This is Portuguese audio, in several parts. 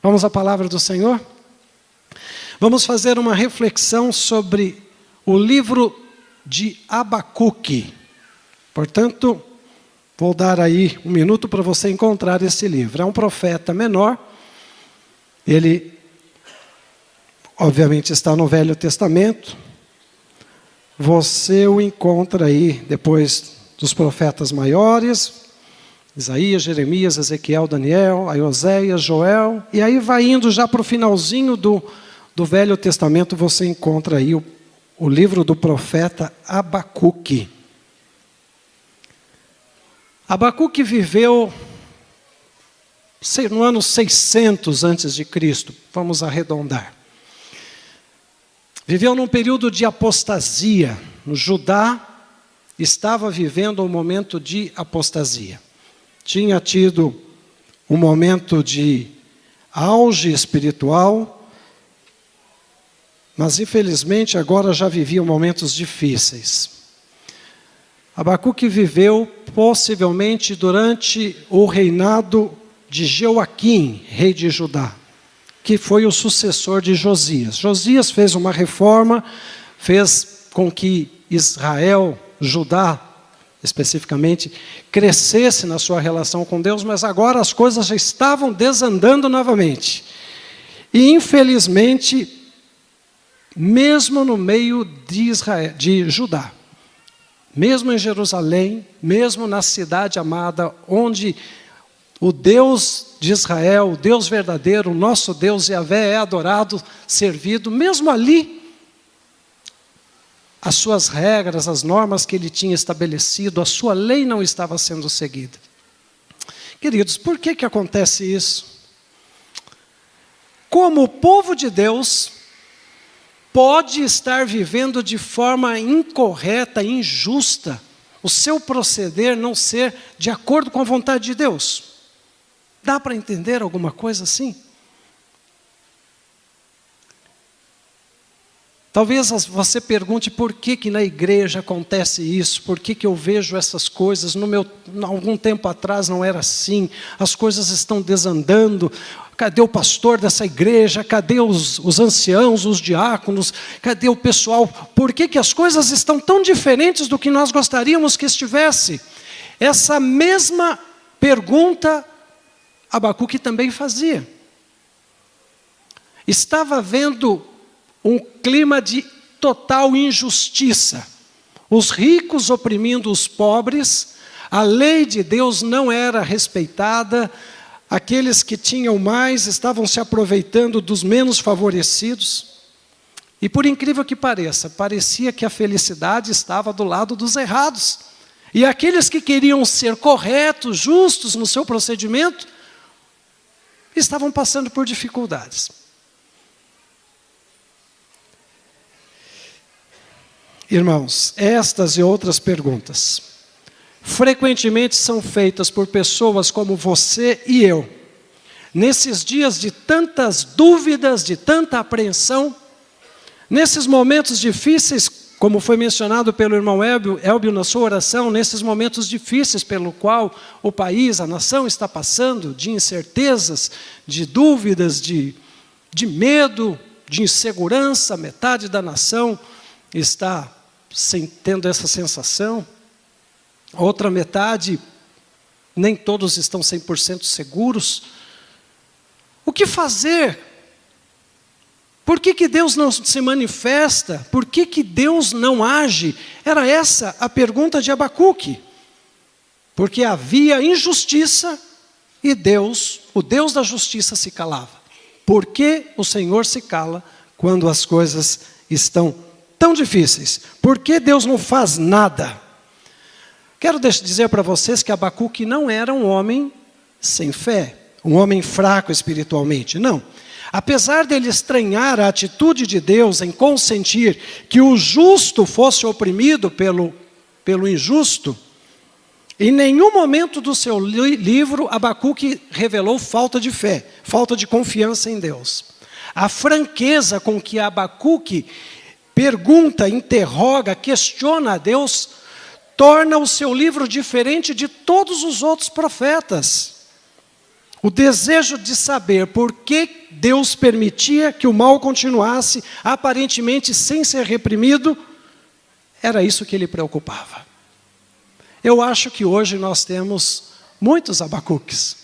Vamos à palavra do Senhor? Vamos fazer uma reflexão sobre o livro de Abacuque. Portanto, vou dar aí um minuto para você encontrar esse livro. É um profeta menor. Ele, obviamente, está no Velho Testamento. Você o encontra aí depois dos profetas maiores, Isaías, Jeremias, Ezequiel, Daniel, aí Oséias, Joel, e aí vai indo já para o finalzinho do Velho Testamento, você encontra aí o livro do profeta Abacuque. Abacuque viveu no ano 600 antes de Cristo, vamos arredondar. Viveu num período de apostasia. No Judá estava vivendo um momento de apostasia. Tinha tido um momento de auge espiritual, mas infelizmente agora já vivia momentos difíceis. Abacuque viveu possivelmente durante o reinado de Joaquim, rei de Judá, que foi o sucessor de Josias. Josias fez uma reforma, fez com que Israel, Judá especificamente, crescesse na sua relação com Deus, mas agora as coisas já estavam desandando novamente. E infelizmente, mesmo no meio de Judá, mesmo em Jerusalém, mesmo na cidade amada, onde o Deus de Israel, o Deus verdadeiro, o nosso Deus Yahvé é adorado, servido, mesmo ali, as suas regras, as normas que ele tinha estabelecido, a sua lei não estava sendo seguida. Queridos, por que acontece isso? Como o povo de Deus pode estar vivendo de forma incorreta, injusta, o seu proceder não ser de acordo com a vontade de Deus? Dá para entender alguma coisa assim? Talvez você pergunte por que na igreja acontece isso, por que eu vejo essas coisas, algum tempo atrás não era assim, as coisas estão desandando, cadê o pastor dessa igreja, cadê os anciãos, os diáconos, cadê o pessoal, por que as coisas estão tão diferentes do que nós gostaríamos que estivesse? Essa mesma pergunta Abacuque também fazia. Estava havendo um clima de total injustiça. Os ricos oprimindo os pobres, a lei de Deus não era respeitada, aqueles que tinham mais estavam se aproveitando dos menos favorecidos. E por incrível que pareça, parecia que a felicidade estava do lado dos errados. E aqueles que queriam ser corretos, justos no seu procedimento, estavam passando por dificuldades. Irmãos, estas e outras perguntas frequentemente são feitas por pessoas como você e eu. Nesses dias de tantas dúvidas, de tanta apreensão, nesses momentos difíceis, como foi mencionado pelo irmão Elbio na sua oração, nesses momentos difíceis pelo qual o país, a nação está passando, de incertezas, de dúvidas, de medo, de insegurança, metade da nação está tendo essa sensação, a outra metade, nem todos estão 100% seguros. O que fazer? Por que Deus não se manifesta? Por que Deus não age? Era essa a pergunta de Abacuque. Porque havia injustiça e Deus, o Deus da justiça, se calava. Por que o Senhor se cala quando as coisas estão tão difíceis? Por que Deus não faz nada? Quero dizer para vocês que Abacuque não era um homem sem fé, um homem fraco espiritualmente, não. Apesar dele estranhar a atitude de Deus em consentir que o justo fosse oprimido pelo injusto, em nenhum momento do seu livro Abacuque revelou falta de fé, falta de confiança em Deus. A franqueza com que Abacuque pergunta, interroga, questiona a Deus, torna o seu livro diferente de todos os outros profetas. O desejo de saber por que Deus permitia que o mal continuasse, aparentemente sem ser reprimido, era isso que lhe preocupava. Eu acho que hoje nós temos muitos Abacuques.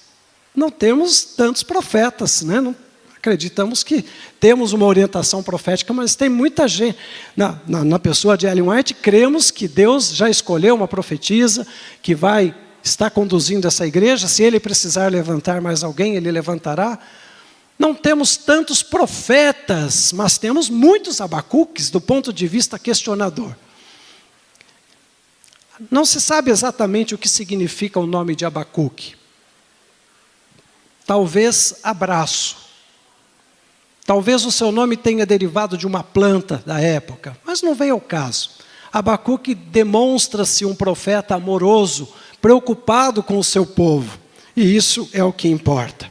Não temos tantos profetas, né? Não acreditamos que temos uma orientação profética, mas tem muita gente. Na pessoa de Ellen White, cremos que Deus já escolheu uma profetisa que vai estar conduzindo essa igreja. Se ele precisar levantar mais alguém, ele levantará. Não temos tantos profetas, mas temos muitos Abacuques do ponto de vista questionador. Não se sabe exatamente o que significa o nome de Abacuque. Talvez abraço. Talvez o seu nome tenha derivado de uma planta da época, mas não vem ao caso. Abacuque demonstra-se um profeta amoroso, preocupado com o seu povo, e isso é o que importa.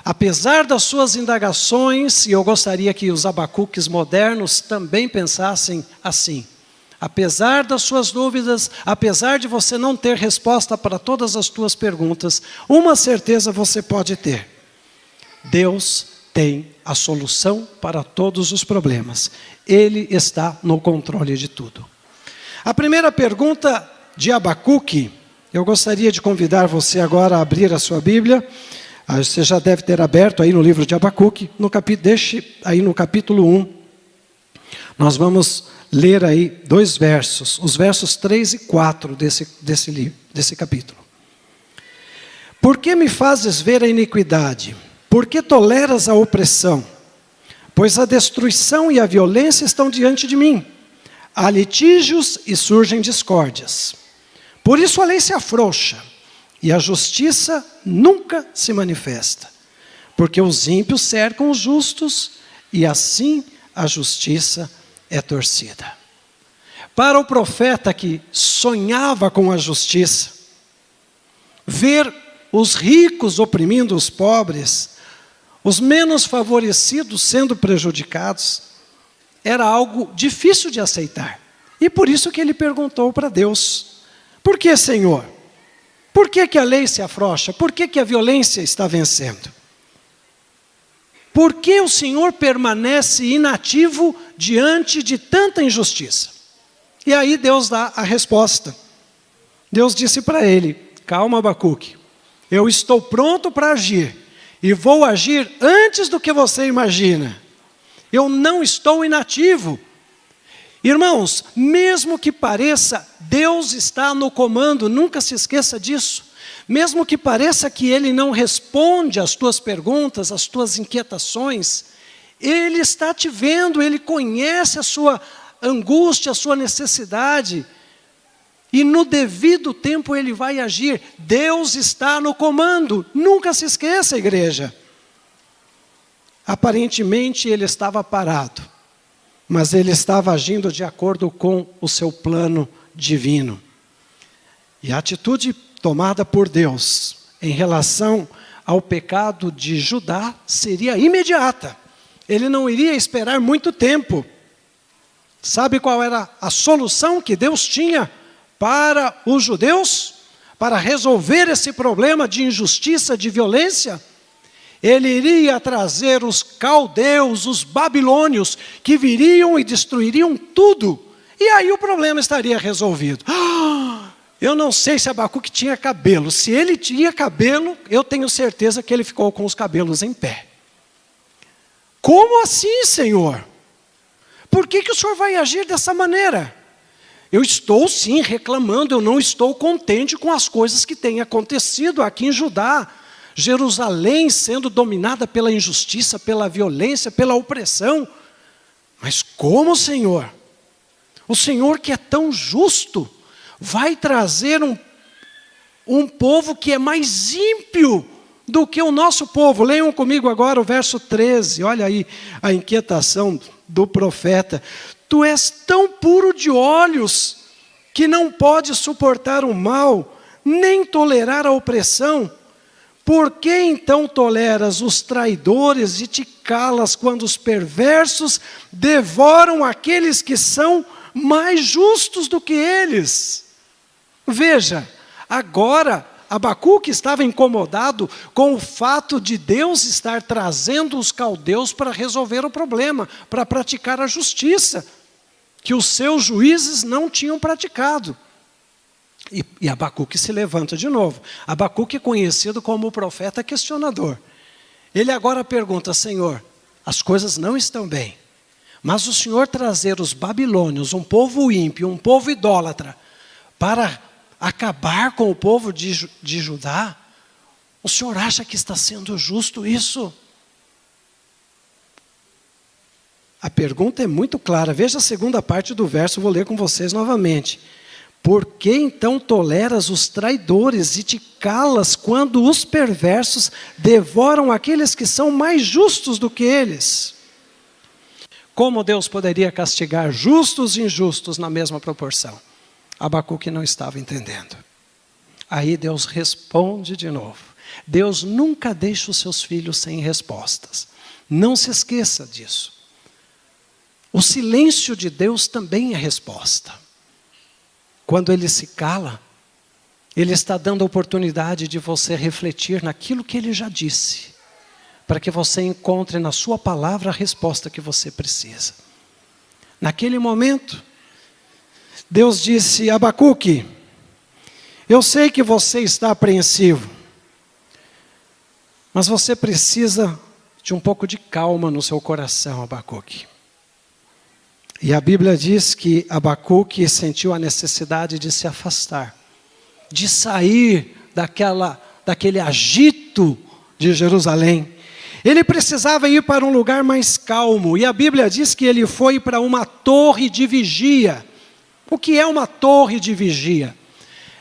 Apesar das suas indagações, e eu gostaria que os Abacuques modernos também pensassem assim, apesar das suas dúvidas, apesar de você não ter resposta para todas as suas perguntas, uma certeza você pode ter: Deus tem a solução para todos os problemas. Ele está no controle de tudo. A primeira pergunta de Abacuque, eu gostaria de convidar você agora a abrir a sua Bíblia. Você já deve ter aberto aí no livro de Abacuque, deixe aí no capítulo 1. Nós vamos ler aí 2 versos, os versos 3 e 4 desse capítulo. Por que me fazes ver a iniquidade? Por que toleras a opressão? Pois a destruição e a violência estão diante de mim. Há litígios e surgem discórdias. Por isso a lei se afrouxa, e a justiça nunca se manifesta. Porque os ímpios cercam os justos, e assim a justiça é torcida. Para o profeta que sonhava com a justiça, ver os ricos oprimindo os pobres, os menos favorecidos sendo prejudicados, era algo difícil de aceitar. E por isso que ele perguntou para Deus: por que, Senhor? Por que a lei se afrouxa? Por que a violência está vencendo? Por que o Senhor permanece inativo diante de tanta injustiça? E aí Deus dá a resposta. Deus disse para ele: calma, Abacuque, eu estou pronto para agir, e vou agir antes do que você imagina. Eu não estou inativo. Irmãos, mesmo que pareça, Deus está no comando, nunca se esqueça disso. Mesmo que pareça que Ele não responde às tuas perguntas, às tuas inquietações, Ele está te vendo, Ele conhece a sua angústia, a sua necessidade, e no devido tempo Ele vai agir. Deus está no comando, nunca se esqueça, igreja. Aparentemente Ele estava parado, mas Ele estava agindo de acordo com o seu plano divino. E a atitude tomada por Deus em relação ao pecado de Judá seria imediata. Ele não iria esperar muito tempo. Sabe qual era a solução que Deus tinha para os judeus? Para resolver esse problema de injustiça, de violência? Ele iria trazer os caldeus, os babilônios, que viriam e destruiriam tudo. E aí o problema estaria resolvido. Eu não sei se Abacuque tinha cabelo. Se ele tinha cabelo, eu tenho certeza que ele ficou com os cabelos em pé. Como assim, Senhor? Por que o Senhor vai agir dessa maneira? Eu estou sim reclamando, eu não estou contente com as coisas que têm acontecido aqui em Judá. Jerusalém sendo dominada pela injustiça, pela violência, pela opressão. Mas como, Senhor? O Senhor que é tão justo, vai trazer um povo que é mais ímpio do que o nosso povo. Leiam comigo agora o verso 13, olha aí a inquietação do profeta. Tu és tão puro de olhos, que não pode suportar o mal, nem tolerar a opressão. Por que então toleras os traidores e te calas quando os perversos devoram aqueles que são mais justos do que eles? Veja, agora Abacuque estava incomodado com o fato de Deus estar trazendo os caldeus para resolver o problema, para praticar a justiça, que os seus juízes não tinham praticado. E Abacuque se levanta de novo. Abacuque é conhecido como o profeta questionador. Ele agora pergunta: Senhor, as coisas não estão bem, mas o Senhor trazer os babilônios, um povo ímpio, um povo idólatra, para acabar com o povo de Judá, o Senhor acha que está sendo justo isso? A pergunta é muito clara. Veja a segunda parte do verso, vou ler com vocês novamente. Por que então toleras os traidores e te calas quando os perversos devoram aqueles que são mais justos do que eles? Como Deus poderia castigar justos e injustos na mesma proporção? Abacuque não estava entendendo. Aí Deus responde de novo. Deus nunca deixa os seus filhos sem respostas. Não se esqueça disso. O silêncio de Deus também é resposta. Quando Ele se cala, Ele está dando a oportunidade de você refletir naquilo que Ele já disse, para que você encontre na sua palavra a resposta que você precisa. Naquele momento, Deus disse: Abacuque, eu sei que você está apreensivo, mas você precisa de um pouco de calma no seu coração, Abacuque. E a Bíblia diz que Abacuque sentiu a necessidade de se afastar, de sair daquele agito de Jerusalém. Ele precisava ir para um lugar mais calmo, e a Bíblia diz que ele foi para uma torre de vigia. O que é uma torre de vigia?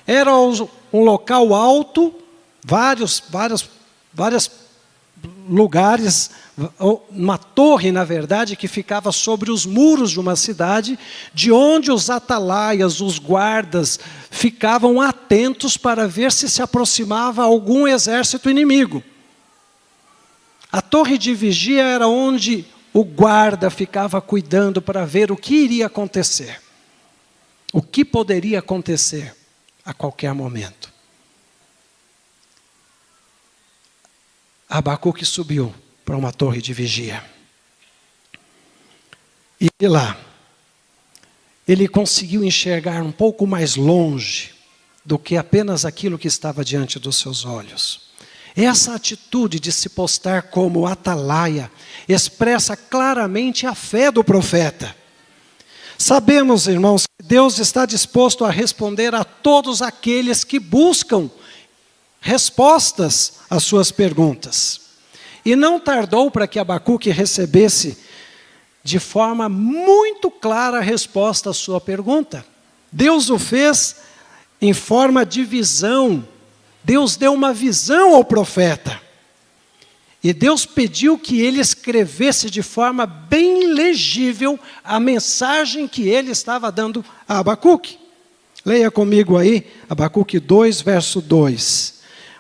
Era um local alto, vários lugares, uma torre, na verdade, que ficava sobre os muros de uma cidade, de onde os atalaias, os guardas, ficavam atentos para ver se aproximava algum exército inimigo. A torre de vigia era onde o guarda ficava cuidando para ver o que iria acontecer. O que poderia acontecer a qualquer momento. Abacuque subiu para uma torre de vigia. E de lá, ele conseguiu enxergar um pouco mais longe do que apenas aquilo que estava diante dos seus olhos. Essa atitude de se postar como atalaia expressa claramente a fé do profeta. Sabemos, irmãos, que Deus está disposto a responder a todos aqueles que buscam respostas às suas perguntas. E não tardou para que Abacuque recebesse de forma muito clara a resposta à sua pergunta. Deus o fez em forma de visão. Deus deu uma visão ao profeta. E Deus pediu que ele escrevesse de forma bem legível a mensagem que ele estava dando a Abacuque. Leia comigo aí, Abacuque 2, verso 2.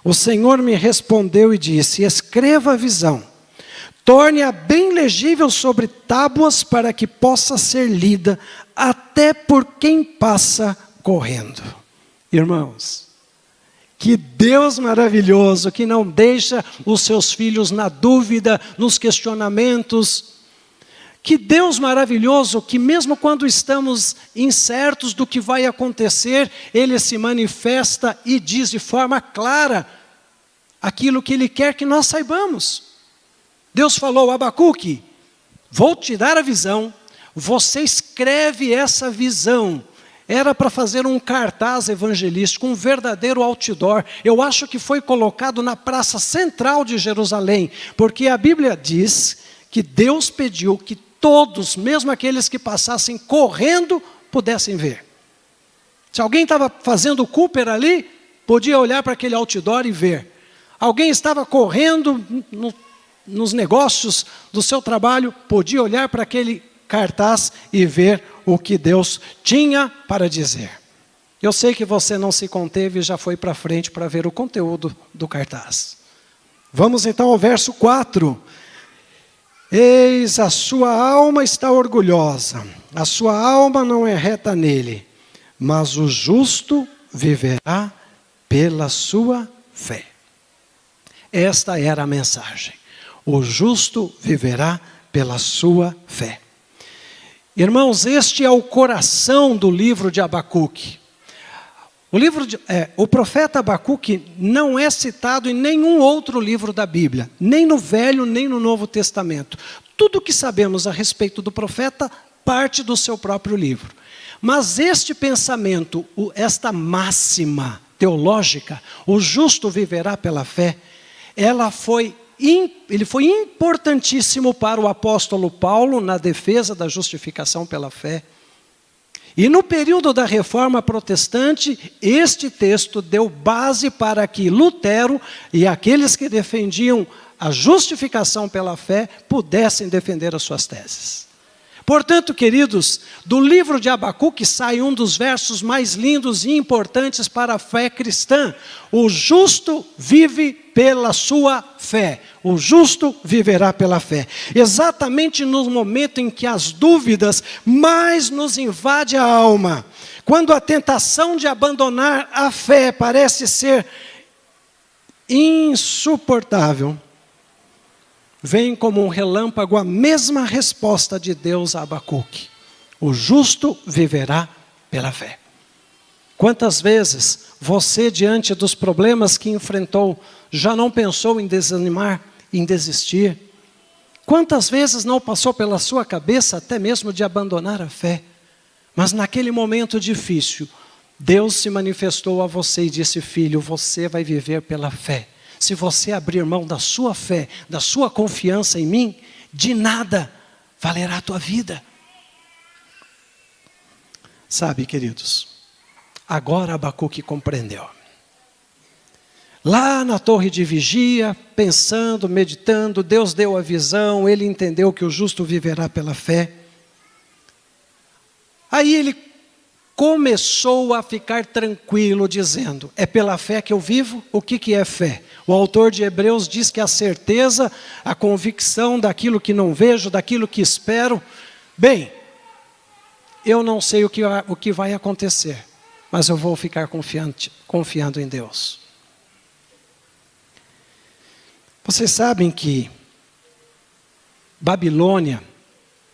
O Senhor me respondeu e disse: escreva a visão, torne-a bem legível sobre tábuas para que possa ser lida até por quem passa correndo. Irmãos, que Deus maravilhoso, que não deixa os seus filhos na dúvida, nos questionamentos. Que Deus maravilhoso, que mesmo quando estamos incertos do que vai acontecer, Ele se manifesta e diz de forma clara aquilo que Ele quer que nós saibamos. Deus falou: Abacuque, vou te dar a visão, você escreve essa visão. Era para fazer um cartaz evangelístico, um verdadeiro outdoor. Eu acho que foi colocado na praça central de Jerusalém, porque a Bíblia diz que Deus pediu que todos, mesmo aqueles que passassem correndo, pudessem ver. Se alguém estava fazendo o Cooper ali, podia olhar para aquele outdoor e ver. Alguém estava correndo nos negócios do seu trabalho, podia olhar para aquele cartaz e ver o que Deus tinha para dizer. Eu sei que você não se conteve e já foi para frente para ver o conteúdo do cartaz. Vamos então ao verso 4. Eis, a sua alma está orgulhosa, a sua alma não é reta nele, mas o justo viverá pela sua fé. Esta era a mensagem. O justo viverá pela sua fé. Irmãos, este é o coração do livro de Abacuque. O profeta Abacuque não é citado em nenhum outro livro da Bíblia, nem no Velho, nem no Novo Testamento. Tudo o que sabemos a respeito do profeta parte do seu próprio livro. Mas este pensamento, esta máxima teológica, o justo viverá pela fé, ele foi importantíssimo para o apóstolo Paulo na defesa da justificação pela fé. E no período da Reforma Protestante, este texto deu base para que Lutero e aqueles que defendiam a justificação pela fé pudessem defender as suas teses. Portanto, queridos, do livro de Abacuque sai um dos versos mais lindos e importantes para a fé cristã. O justo vive pela sua fé. O justo viverá pela fé. Exatamente no momento em que as dúvidas mais nos invadem a alma, quando a tentação de abandonar a fé parece ser insuportável, vem como um relâmpago a mesma resposta de Deus a Abacuque. O justo viverá pela fé. Quantas vezes você, diante dos problemas que enfrentou, já não pensou em desanimar, em desistir? Quantas vezes não passou pela sua cabeça até mesmo de abandonar a fé? Mas naquele momento difícil, Deus se manifestou a você e disse: filho, você vai viver pela fé. Se você abrir mão da sua fé, da sua confiança em mim, de nada valerá a tua vida. Sabe, queridos, agora Abacuque compreendeu. Lá na torre de vigia, pensando, meditando, Deus deu a visão, ele entendeu que o justo viverá pela fé. Aí ele começou a ficar tranquilo, dizendo: é pela fé que eu vivo? O que é fé? O autor de Hebreus diz que a certeza, a convicção daquilo que não vejo, daquilo que espero. Bem, eu não sei o que vai acontecer, mas eu vou ficar confiando em Deus. Vocês sabem que Babilônia,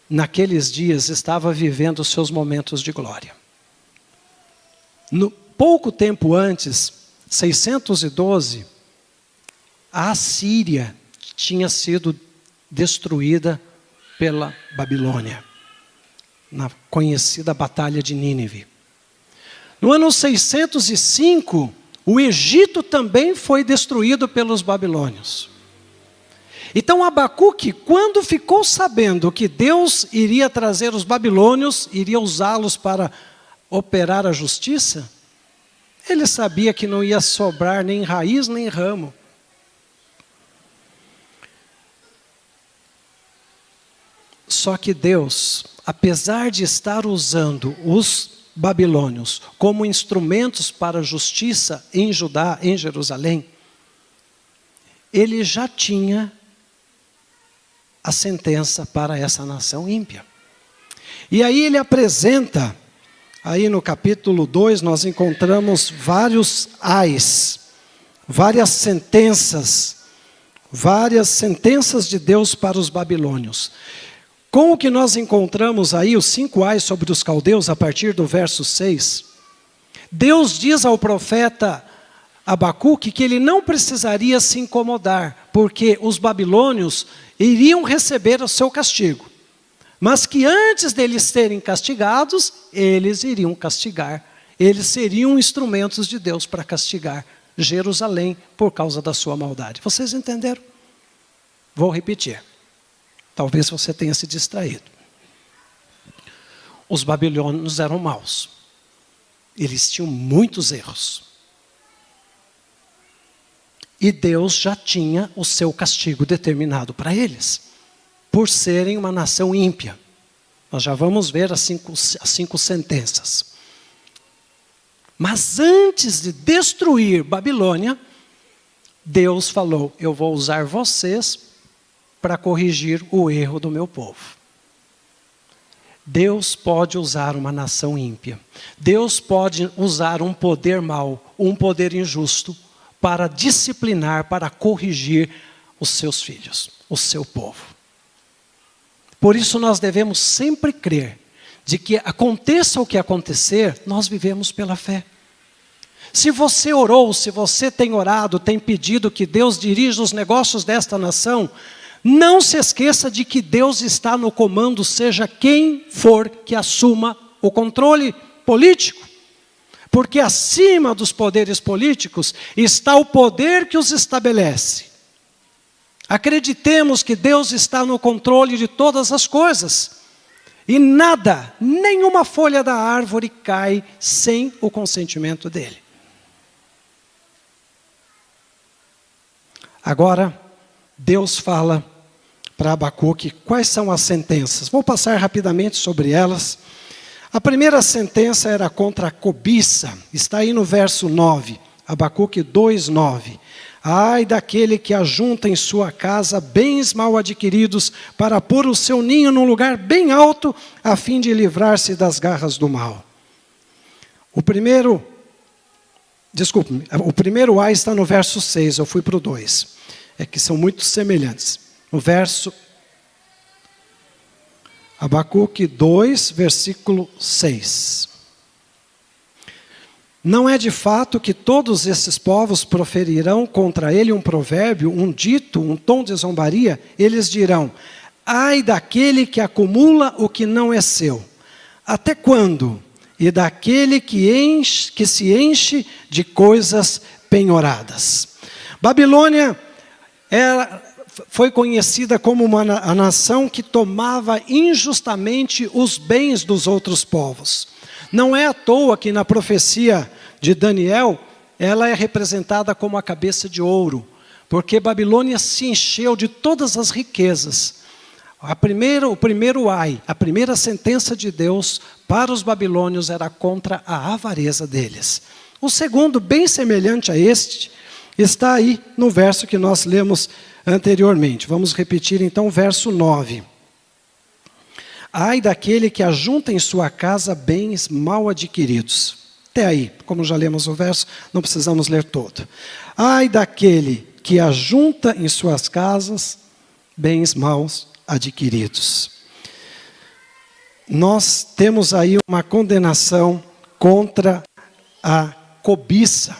naqueles dias, estava vivendo os seus momentos de glória. Pouco tempo antes, 612, a Assíria tinha sido destruída pela Babilônia, na conhecida Batalha de Nínive. No ano 605, o Egito também foi destruído pelos babilônios. Então Abacuque, quando ficou sabendo que Deus iria trazer os babilônios, iria usá-los para operar a justiça, ele sabia que não ia sobrar nem raiz nem ramo. Só que Deus, apesar de estar usando os babilônios como instrumentos para a justiça em Judá, em Jerusalém, ele já tinha a sentença para essa nação ímpia. E aí ele apresenta, aí no capítulo 2 nós encontramos vários ais, várias sentenças de Deus para os babilônios. Com o que nós encontramos aí, os 5 ais sobre os caldeus, a partir do verso 6, Deus diz ao profeta Abacuque que ele não precisaria se incomodar, porque os babilônios iriam receber o seu castigo. Mas que antes deles serem castigados, eles iriam castigar. Eles seriam instrumentos de Deus para castigar Jerusalém por causa da sua maldade. Vocês entenderam? Vou repetir. Talvez você tenha se distraído. Os babilônios eram maus. Eles tinham muitos erros. E Deus já tinha o seu castigo determinado para eles, por serem uma nação ímpia. Nós já vamos ver as cinco sentenças. Mas antes de destruir Babilônia, Deus falou: eu vou usar vocês para corrigir o erro do meu povo. Deus pode usar uma nação ímpia. Deus pode usar um poder mau, um poder injusto, para disciplinar, para corrigir os seus filhos, o seu povo. Por isso nós devemos sempre crer de que aconteça o que acontecer, nós vivemos pela fé. Se você orou, se você tem orado, tem pedido que Deus dirija os negócios desta nação, não se esqueça de que Deus está no comando, seja quem for que assuma o controle político. Porque acima dos poderes políticos está o poder que os estabelece. Acreditemos que Deus está no controle de todas as coisas. E nada, nenhuma folha da árvore cai sem o consentimento dele. Agora, Deus fala para Abacuque quais são as sentenças. Vou passar rapidamente sobre elas. A primeira sentença era contra a cobiça. Está aí no verso 9. Abacuque 2:9. Ai daquele que ajunta em sua casa bens mal adquiridos para pôr o seu ninho num lugar bem alto, a fim de livrar-se das garras do mal. O primeiro ai está no verso 6, eu fui para o 2. É que são muito semelhantes. No verso Abacuque 2, versículo 6. Não é de fato que todos esses povos proferirão contra ele um provérbio, um dito, um tom de zombaria? Eles dirão: ai daquele que acumula o que não é seu. Até quando? E daquele que se enche de coisas penhoradas. Babilônia foi conhecida como a nação que tomava injustamente os bens dos outros povos. Não é à toa que na profecia de Daniel, ela é representada como a cabeça de ouro, porque Babilônia se encheu de todas as riquezas. O primeiro ai, a primeira sentença de Deus para os babilônios era contra a avareza deles. O segundo, bem semelhante a este, está aí no verso que nós lemos anteriormente. Vamos repetir então o verso 9. Ai daquele que ajunta em sua casa bens mal adquiridos. Até aí, como já lemos o verso, não precisamos ler todo. Ai daquele que ajunta em suas casas bens mal adquiridos. Nós temos aí uma condenação contra a cobiça.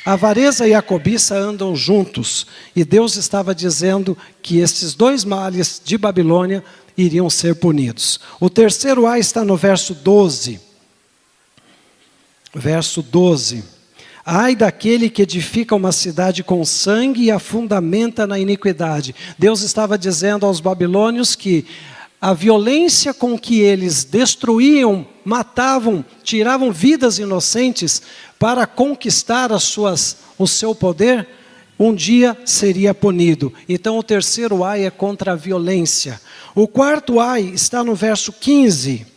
A avareza e a cobiça andam juntos. E Deus estava dizendo que esses dois males de Babilônia iriam ser punidos. O terceiro ai está no verso 12. Verso 12. Ai daquele que edifica uma cidade com sangue e a fundamenta na iniquidade. Deus estava dizendo aos babilônios que a violência com que eles destruíam, matavam, tiravam vidas inocentes para conquistar o seu poder, um dia seria punido. Então o terceiro ai é contra a violência. O quarto ai está no verso 15.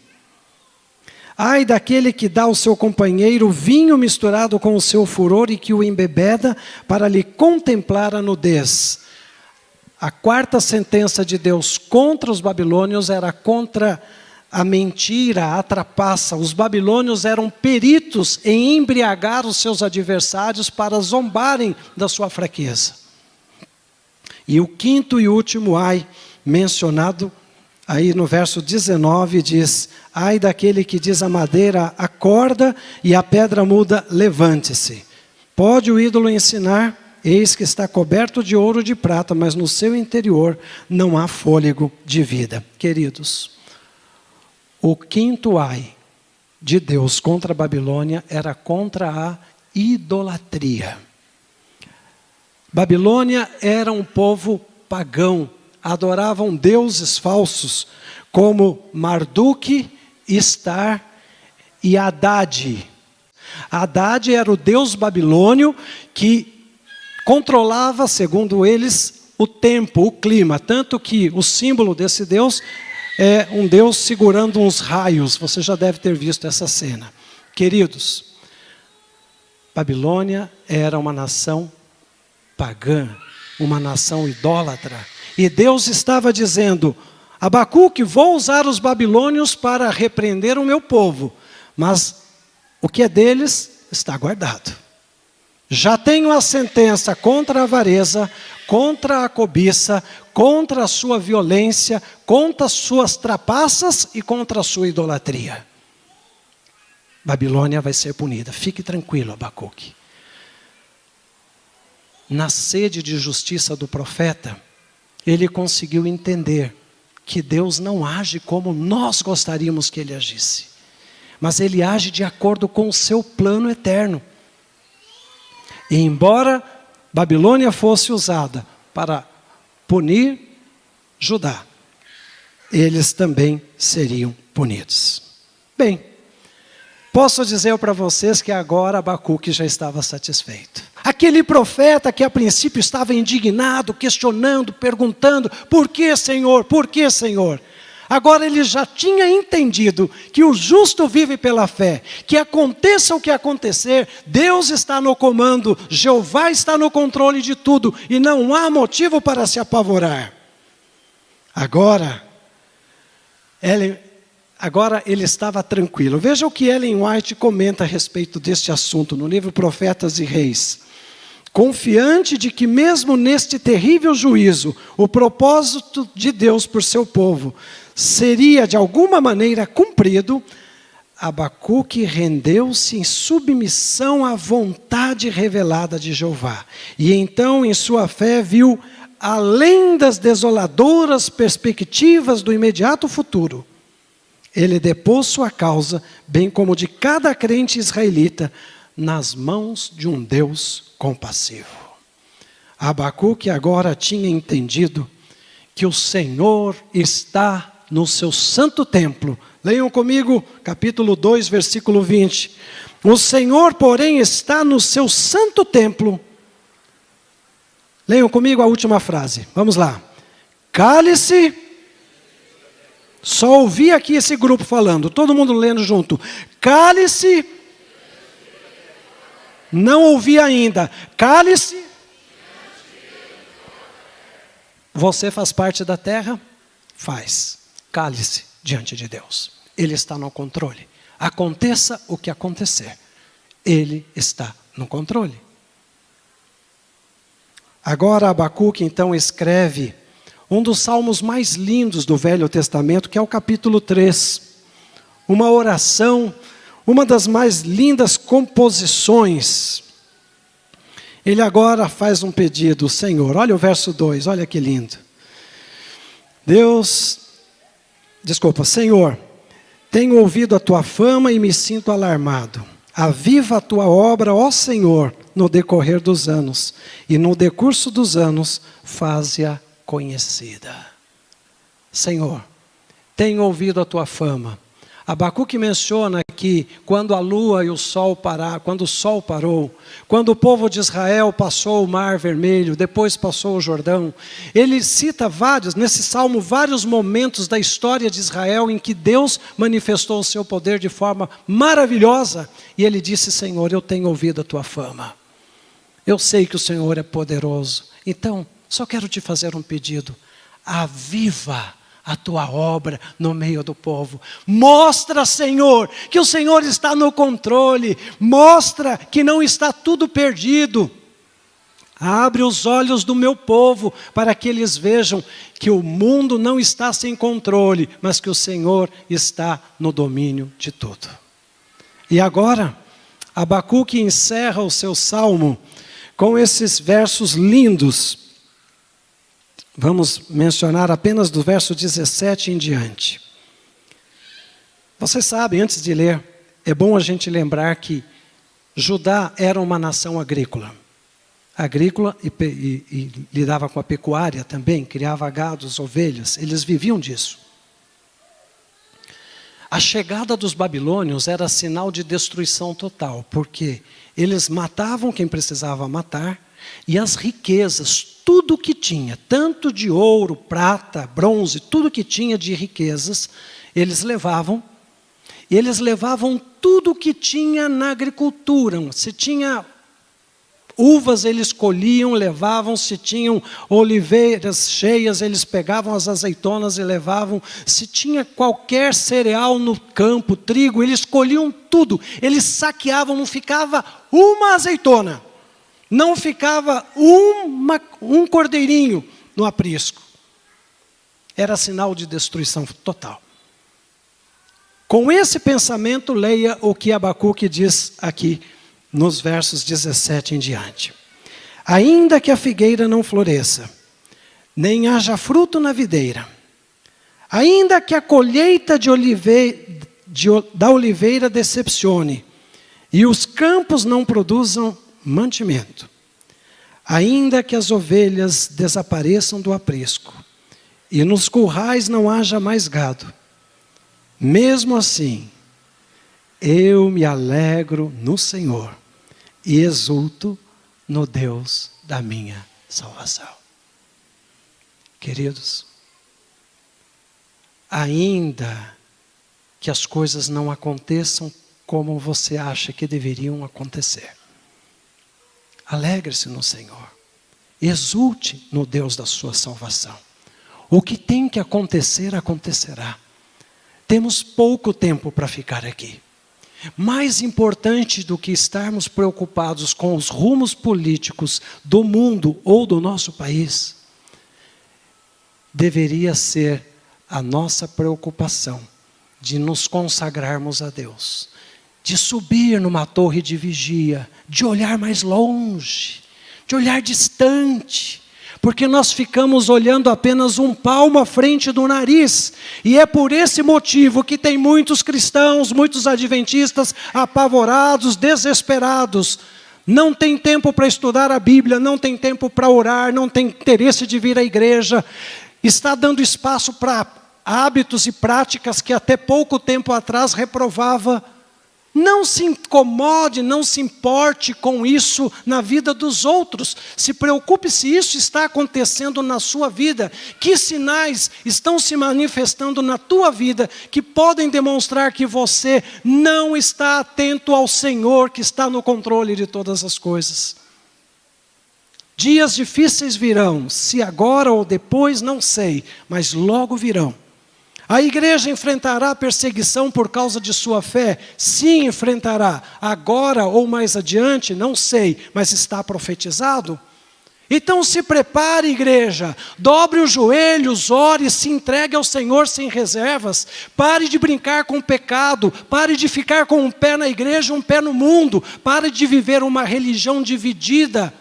Ai daquele que dá ao seu companheiro vinho misturado com o seu furor e que o embebeda para lhe contemplar a nudez. A quarta sentença de Deus contra os babilônios era contra a mentira, a trapaça. Os babilônios eram peritos em embriagar os seus adversários para zombarem da sua fraqueza. E o quinto e último ai, mencionado aí no verso 19, diz: ai daquele que diz à madeira, acorda, e à pedra muda, levante-se. Pode o ídolo ensinar? Eis que está coberto de ouro e de prata, mas no seu interior não há fôlego de vida. Queridos, o quinto ai de Deus contra a Babilônia era contra a idolatria. Babilônia era um povo pagão, adoravam deuses falsos, como Marduk, Istar e Haddad. Haddad era o deus babilônio que controlava, segundo eles, o tempo, o clima. Tanto que o símbolo desse deus é um deus segurando uns raios. Você já deve ter visto essa cena. Queridos, Babilônia era uma nação pagã, uma nação idólatra. E Deus estava dizendo: Abacuque, vou usar os babilônios para repreender o meu povo, mas o que é deles está guardado. Já tenho a sentença contra a avareza, contra a cobiça, contra a sua violência, contra as suas trapaças e contra a sua idolatria. Babilônia vai ser punida. Fique tranquilo, Abacuque. Na sede de justiça do profeta, ele conseguiu entender que Deus não age como nós gostaríamos que ele agisse, mas ele age de acordo com o seu plano eterno. E embora Babilônia fosse usada para punir Judá, eles também seriam punidos. Bem, posso dizer para vocês que agora Abacuque já estava satisfeito. Aquele profeta que a princípio estava indignado, questionando, perguntando, por que, Senhor? Por que, Senhor? Agora ele já tinha entendido que o justo vive pela fé, que aconteça o que acontecer, Deus está no comando, Jeová está no controle de tudo, e não há motivo para se apavorar. Agora ele estava tranquilo. Veja o que Ellen White comenta a respeito deste assunto, no livro Profetas e Reis. Confiante de que mesmo neste terrível juízo, o propósito de Deus por seu povo seria de alguma maneira cumprido, Abacuque rendeu-se em submissão à vontade revelada de Jeová. E então, em sua fé, viu, além das desoladoras perspectivas do imediato futuro, ele depôs sua causa, bem como de cada crente israelita, nas mãos de um Deus compassivo. Abacuque agora tinha entendido que o Senhor está no seu santo templo. Leiam comigo, capítulo 2, versículo 20. O Senhor, porém, está no seu santo templo. Leiam comigo a última frase. Vamos lá. Cale-se. Só ouvi aqui esse grupo falando, todo mundo lendo junto. Cale-se. Não ouvi ainda. Cale-se. Você faz parte da terra? Faz. Cale-se diante de Deus. Ele está no controle. Aconteça o que acontecer, Ele está no controle. Agora Abacuque então escreve um dos salmos mais lindos do Velho Testamento, que é o capítulo 3. Uma oração, uma das mais lindas composições. Ele agora faz um pedido, Senhor, olha o verso 2, olha que lindo. Senhor, tenho ouvido a tua fama e me sinto alarmado. Aviva a tua obra, ó Senhor, no decorrer dos anos, e no decurso dos anos, faze-a conhecida. Senhor, tenho ouvido a tua fama. Abacuque menciona que quando a lua e o sol pararam, quando o sol parou, quando o povo de Israel passou o Mar Vermelho, depois passou o Jordão, ele cita nesse salmo, vários momentos da história de Israel em que Deus manifestou o seu poder de forma maravilhosa, e ele disse, Senhor, eu tenho ouvido a tua fama, eu sei que o Senhor é poderoso, então só quero te fazer um pedido, aviva a tua obra no meio do povo. Mostra, Senhor, que o Senhor está no controle. Mostra que não está tudo perdido. Abre os olhos do meu povo para que eles vejam que o mundo não está sem controle, mas que o Senhor está no domínio de tudo. E agora, Abacuque encerra o seu salmo com esses versos lindos. Vamos mencionar apenas do verso 17 em diante. Vocês sabem, antes de ler, é bom a gente lembrar que Judá era uma nação agrícola. Agrícola e lidava com a pecuária também, criava gados, ovelhas, eles viviam disso. A chegada dos babilônios era sinal de destruição total, porque eles matavam quem precisava matar, e as riquezas, tudo que tinha, tanto de ouro, prata, bronze, tudo que tinha de riquezas, eles levavam. E eles levavam tudo que tinha na agricultura. Se tinha Uvas eles colhiam, levavam, se tinham oliveiras cheias, eles pegavam as azeitonas e levavam. Se tinha qualquer cereal no campo, trigo, eles colhiam tudo. Eles saqueavam, não ficava uma azeitona. Não ficava um cordeirinho no aprisco. Era sinal de destruição total. Com esse pensamento, leia o que Abacuque diz aqui, nos versos 17 em diante. Ainda que a figueira não floresça, nem haja fruto na videira, ainda que a colheita da oliveira decepcione, e os campos não produzam mantimento, ainda que as ovelhas desapareçam do aprisco, e nos currais não haja mais gado, mesmo assim, eu me alegro no Senhor e exulto no Deus da minha salvação. Queridos, ainda que as coisas não aconteçam como você acha que deveriam acontecer, alegre-se no Senhor, exulte no Deus da sua salvação. O que tem que acontecer, acontecerá. Temos pouco tempo para ficar aqui. Mais importante do que estarmos preocupados com os rumos políticos do mundo ou do nosso país, deveria ser a nossa preocupação de nos consagrarmos a Deus, de subir numa torre de vigia, de olhar mais longe, de olhar distante, porque nós ficamos olhando apenas um palmo à frente do nariz, e é por esse motivo que tem muitos cristãos, muitos adventistas apavorados, desesperados, não tem tempo para estudar a Bíblia, não tem tempo para orar, não tem interesse de vir à igreja, está dando espaço para hábitos e práticas que até pouco tempo atrás reprovava. Não se incomode, não se importe com isso na vida dos outros. Se preocupe se isso está acontecendo na sua vida. Que sinais estão se manifestando na tua vida que podem demonstrar que você não está atento ao Senhor que está no controle de todas as coisas. Dias difíceis virão, se agora ou depois, não sei, mas logo virão. A igreja enfrentará perseguição por causa de sua fé? Sim, enfrentará. Agora ou mais adiante, não sei, mas está profetizado. Então se prepare, igreja, dobre os joelhos, ore, se entregue ao Senhor sem reservas. Pare de brincar com o pecado, pare de ficar com um pé na igreja e um pé no mundo. Pare de viver uma religião dividida.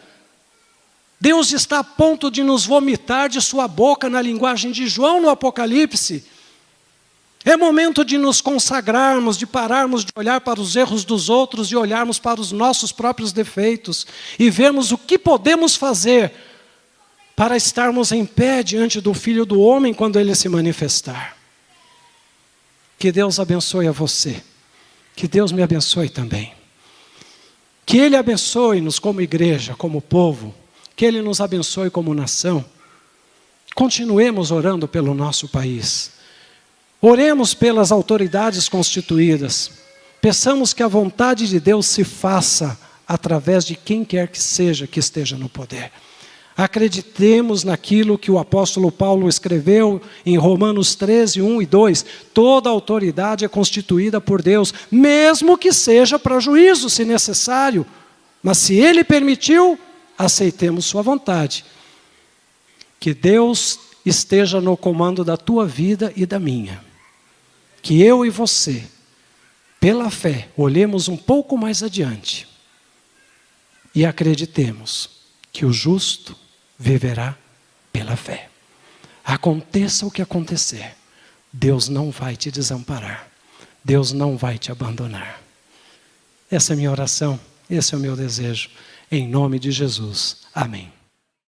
Deus está a ponto de nos vomitar de sua boca, na linguagem de João no Apocalipse. É momento de nos consagrarmos, de pararmos de olhar para os erros dos outros e olharmos para os nossos próprios defeitos e vermos o que podemos fazer para estarmos em pé diante do Filho do Homem quando Ele se manifestar. Que Deus abençoe a você, que Deus me abençoe também. Que Ele abençoe-nos como igreja, como povo, que Ele nos abençoe como nação. Continuemos orando pelo nosso país. Oremos pelas autoridades constituídas. Peçamos que a vontade de Deus se faça através de quem quer que seja que esteja no poder. Acreditemos naquilo que o apóstolo Paulo escreveu em Romanos 13, 1 e 2. Toda autoridade é constituída por Deus, mesmo que seja para juízo, se necessário. Mas se Ele permitiu, aceitemos sua vontade. Que Deus esteja no comando da tua vida e da minha. Que eu e você, pela fé, olhemos um pouco mais adiante e acreditemos que o justo viverá pela fé. Aconteça o que acontecer, Deus não vai te desamparar, Deus não vai te abandonar. Essa é a minha oração, esse é o meu desejo, em nome de Jesus. Amém.